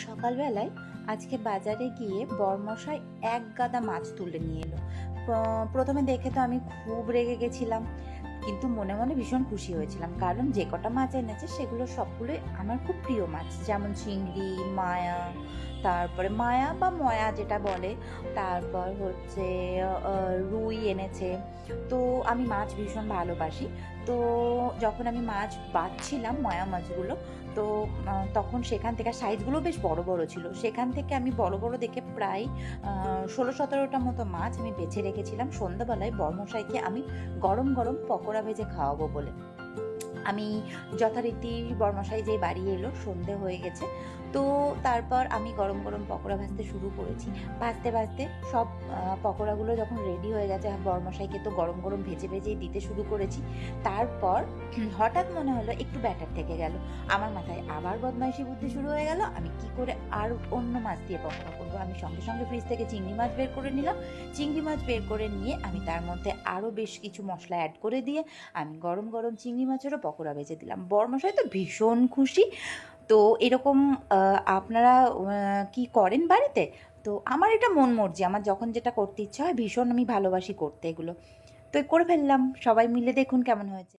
সকালবেলায় আজকে বাজারে গিয়ে বরমশাই এক গাদা মাছ তুলে নিয়ে এলো। প্রথমে দেখে তো আমি খুব রেগে গেছিলাম, কিন্তু মনে মনে ভীষণ খুশি হয়েছিলাম, কারণ যে কটা মাছ এনেছে সেগুলো সবগুলোই আমার খুব প্রিয় মাছ, যেমন চিংড়ি, মায়া, তারপরে মায়া বা ময়া যেটা বলে, তারপর হচ্ছে রুই এনেছে। তো আমি মাছ ভীষণ ভালোবাসি। তো যখন আমি মাছ বাছছিলাম ময়া মাছগুলো, তো তখন সেখান থেকে সাইজগুলো বেশ বড় বড় ছিল, সেখান থেকে আমি বড় বড় দেখে প্রায় 16-17টা মতো মাছ আমি বেছে রেখেছিলাম সন্ধ্যাবেলায় বরমশাইকে আমি গরম গরম পকোড়া ভেজে খাওয়াবো বলে। আমি যথারীতি বরমশাই যে বাড়ি এলো, সন্ধে হয়ে গেছে। তো তারপর আমি গরম গরম পকোড়া ভাজতে শুরু করেছি। ভাজতে ভাজতে সব পকোড়াগুলো যখন রেডি হয়ে গেছে, বরমশাইকে তো গরম গরম ভেজে ভেজেই দিতে শুরু করেছি। তারপর হঠাৎ মনে হলো একটু ব্যাটার থেকে গেল। আমার মাথায় আবার বদমাইশি বুদ্ধি শুরু হয়ে গেল, আমি কি করে আর অন্য মাছ দিয়ে পকোড়া করবো। আমি সঙ্গে সঙ্গে ফ্রিজ থেকে চিংড়ি মাছ বের করে নিলাম। চিংড়ি মাছ বের করে নিয়ে আমি তার মধ্যে আরও বেশ কিছু মশলা অ্যাড করে দিয়ে আমি গরম গরম চিংড়ি মাছেরও পকোড়া ভেজে দিলাম। বরমশাই তো ভীষণ খুশি। তো এরকম আপনারা কি করেন বাড়িতে? তো আমার এটা মন মর্জি, আমার যখন যেটা করতে ইচ্ছা হয় ভীষণ আমি ভালোবাসি করতে এগুলো। তো করে ফেললাম, সবাই মিলে দেখুন কেমন হয়েছে।